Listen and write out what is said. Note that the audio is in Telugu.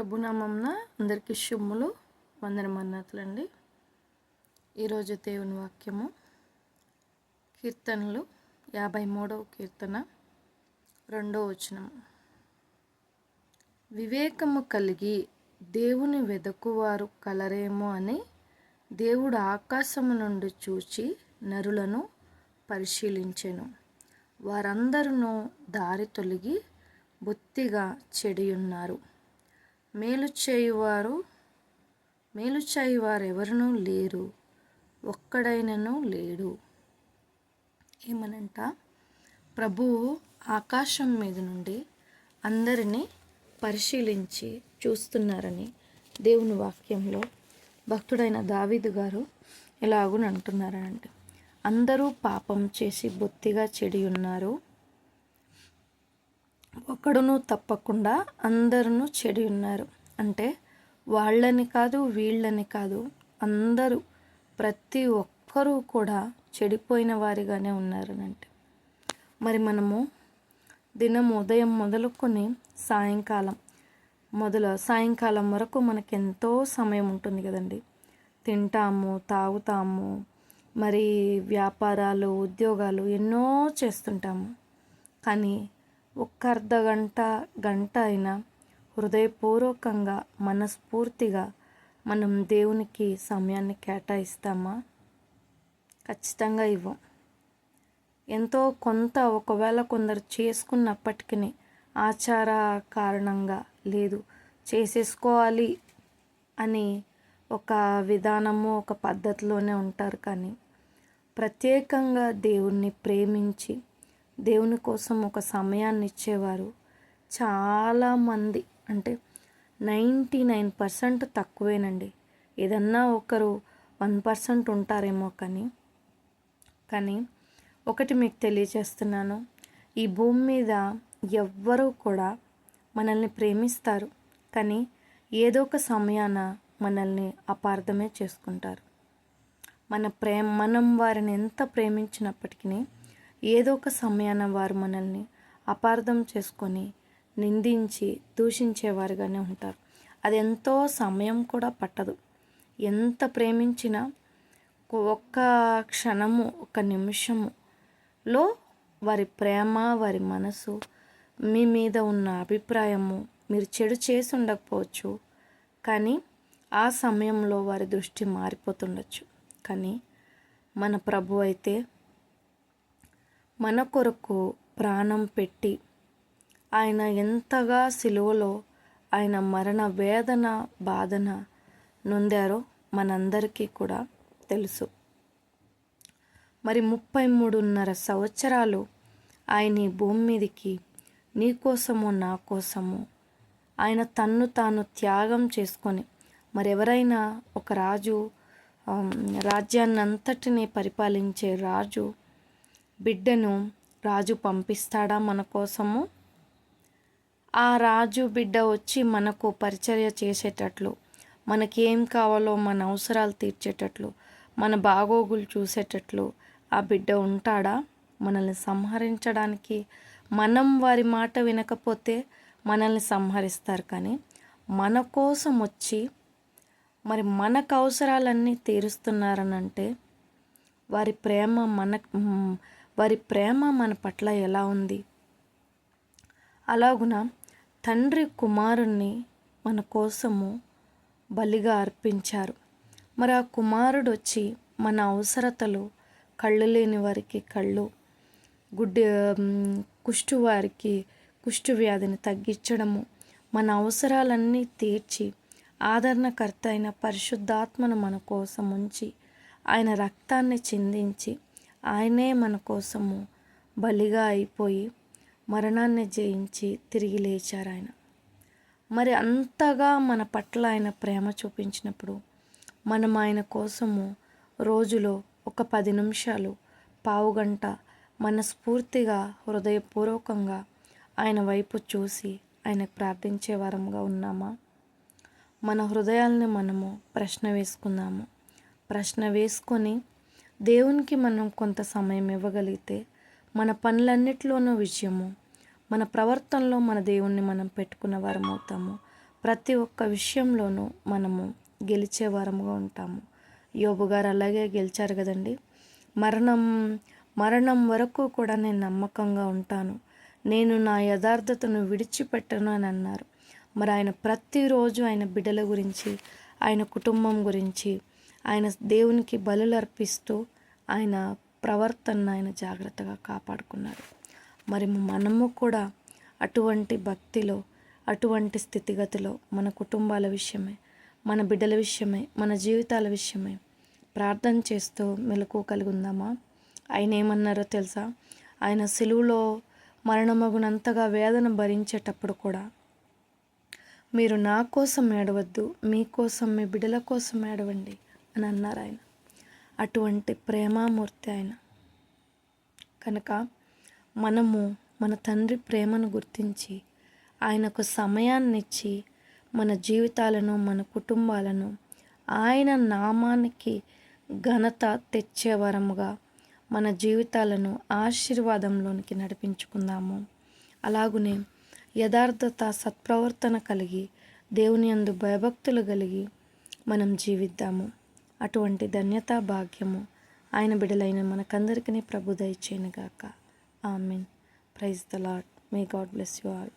ప్రభునామంన అందరికీ శుభములు వందనమన్నట్లండి. ఈరోజు దేవుని వాక్యము కీర్తనలు 53వ కీర్తన 2వ వచనం. వివేకము కలిగి దేవుని వెదకువారు కలరేమో అని దేవుడు ఆకాశము నుండి చూచి నరులను పరిశీలించెను. వారందరూ దారి తొలగి బొత్తిగా చెడియున్నారు. మేలు చేయువారెవరునూ లేరు, ఒక్కడైనను లేడు. ఏమనంట, ప్రభువు ఆకాశం మీద నుండి అందరినీ పరిశీలించి చూస్తున్నారని దేవుని వాక్యంలో భక్తుడైన దావీదు గారు ఎలాగూ అంటున్నారంటే, అందరూ పాపం చేసి బొత్తిగా చెడి ఉన్నారు, ఒకడును తప్పకుండా అందరూ చెడి ఉన్నారు. అంటే వాళ్ళని కాదు వీళ్ళని కాదు, అందరూ ప్రతి ఒక్కరూ కూడా చెడిపోయిన వారిగానే ఉన్నారనంటే. మరి మనము దినం ఉదయం మొదలుకొని సాయంకాలం వరకు మనకు ఎంతో సమయం ఉంటుంది కదండి. తింటాము, తాగుతాము, మరి వ్యాపారాలు, ఉద్యోగాలు ఎన్నో చేస్తుంటాము. కానీ ఒక్క గంట అయినా హృదయపూర్వకంగా మనస్ఫూర్తిగా మనం దేవునికి సమయాన్ని కేటాయిస్తామా? ఖచ్చితంగా ఇవ్వం. ఎంతో కొంత ఒకవేళ కొందరు చేసుకున్నప్పటికీ ఆచార కారణంగా లేదు, చేసేసుకోవాలి అని ఒక విధానము, ఒక పద్ధతిలోనే ఉంటారు. కానీ ప్రత్యేకంగా దేవుణ్ణి ప్రేమించి దేవుని కోసం ఒక సమయాన్ని ఇచ్చేవారు చాలామంది, అంటే 99% తక్కువేనండి. ఏదన్నా ఒకరు 1% ఉంటారేమో. కానీ ఒకటి మీకు తెలియజేస్తున్నాను, ఈ భూమి మీద ఎవ్వరూ కూడా మనల్ని ప్రేమిస్తారు, కానీ ఏదో ఒక సమయాన మనల్ని అపార్థమే చేసుకుంటారు. మనం వారిని ఎంత ప్రేమించినప్పటికీ ఏదో ఒక సమయాన వారు మనల్ని అపార్థం చేసుకొని నిందించి దూషించేవారుగానే ఉంటారు. అది ఎంతో సమయం కూడా పట్టదు. ఎంత ప్రేమించినా ఒక్క క్షణము, ఒక నిమిషములో వారి ప్రేమ, వారి మనసు, మీ మీద ఉన్న అభిప్రాయము, మీరు చెడు చేసి ఉండకపోవచ్చు, కానీ ఆ సమయంలో వారి దృష్టి మారిపోతుండొచ్చు. కానీ మన ప్రభు అయితే మన కొరకు ప్రాణం పెట్టి ఆయన ఎంతగా సిలువలో ఆయన మరణ వేదన బాధన నొందారో మనందరికీ కూడా తెలుసు. మరి 33.5 సంవత్సరాలు ఆయన ఈ భూమి మీదకి నీ కోసము నా కోసము ఆయన తన్ను తాను త్యాగం చేసుకొని, మరెవరైనా ఒక రాజు రాజ్యాన్నంతటినీ పరిపాలించే రాజు బిడ్డను రాజు పంపిస్తాడా మన కోసము? ఆ రాజు బిడ్డ వచ్చి మనకు పరిచర్య చేసేటట్లు, మనకేం కావాలో మన అవసరాలు తీర్చేటట్లు, మన బాగోగులు చూసేటట్లు ఆ బిడ్డ ఉంటాడా? మనల్ని సంహరించడానికి మనం వారి మాట వినకపోతే మనల్ని సంహరిస్తారు. కానీ మన కోసం వచ్చి మరి మనకు అవసరాలన్నీ తీరుస్తున్నారనంటే వారి ప్రేమ మన పట్ల ఎలా ఉంది? అలాగున తండ్రి కుమారుణ్ణి మన కోసము బలిగా అర్పించారు. మరి ఆ కుమారుడు వచ్చి మన అవసరతలు, కళ్ళు లేని వారికి కళ్ళు, కుష్టు వారికి కుష్టు వ్యాధిని తగ్గించడము, మన అవసరాలన్నీ తీర్చి ఆదరణకర్త అయిన పరిశుద్ధాత్మను మన కోసం ఉంచి ఆయన రక్తాన్ని చిందించి ఆయనే మన కోసము బలిగా అయిపోయి మరణాన్ని జయించి తిరిగి లేచారు ఆయన. మరి అంతగా మన పట్ల ఆయన ప్రేమ చూపించినప్పుడు మనం ఆయన కోసము రోజులో ఒక 10 నిమిషాలు, పావుగంట మనస్ఫూర్తిగా హృదయపూర్వకంగా ఆయన వైపు చూసి ఆయనకు ప్రార్థించే వారంగా ఉన్నామా? మన హృదయాల్ని మనము ప్రశ్న వేసుకొని దేవునికి మనం కొంత సమయం ఇవ్వగలిగితే మన పనులన్నిటిలోనూ విజయము, మన ప్రవర్తనలో మన దేవుణ్ణి మనం పెట్టుకున్న వారం అవుతాము. ప్రతి ఒక్క విషయంలోనూ మనము గెలిచే వారముగా ఉంటాము. యోబు గారు అలాగే గెలిచారు కదండి. మరణం వరకు కూడా నేను నమ్మకంగా ఉంటాను, నేను నా యథార్థతను విడిచిపెట్టను అని అన్నారు. మరి ఆయన ప్రతిరోజు ఆయన బిడ్డల గురించి, ఆయన కుటుంబం గురించి, ఆయన దేవునికి బలులు అర్పిస్తూ ఆయన ప్రవర్తన ఆయన జాగ్రత్తగా కాపాడుకున్నారు. మరి మనము కూడా అటువంటి భక్తిలో, అటువంటి స్థితిగతిలో మన కుటుంబాల విషయమై, మన బిడ్డల విషయమై, మన జీవితాల విషయమై ప్రార్థన చేస్తూ మెలకువ కలిగి ఉందామా? ఆయన ఏమన్నారో తెలుసా? ఆయన సిలువలో మరణమగునంతగా వేదన భరించేటప్పుడు కూడా మీరు నా కోసం ఏడవద్దు, మీకోసం, మీ బిడ్డల కోసం ఏడవండి అని అన్నారు ఆయన. అటువంటి ప్రేమామూర్తి ఆయన. కనుక మనము మన తండ్రి ప్రేమను గుర్తించి ఆయనకు సమయాన్ని ఇచ్చి మన జీవితాలను, మన కుటుంబాలను ఆయన నామానికి ఘనత తెచ్చేవరముగా మన జీవితాలను ఆశీర్వాదంలోనికి నడిపించుకుందాము. అలాగునే యథార్థత, సత్ప్రవర్తన కలిగి దేవుని యందు భయభక్తులు కలిగి మనం జీవిద్దాము. అటువంటి ధన్యతా భాగ్యము ఆయన బిడ్డలైన మనకందరికీ ప్రభు దయచేయునుగాక. ఆమేన్. Praise the lord. May God bless you all.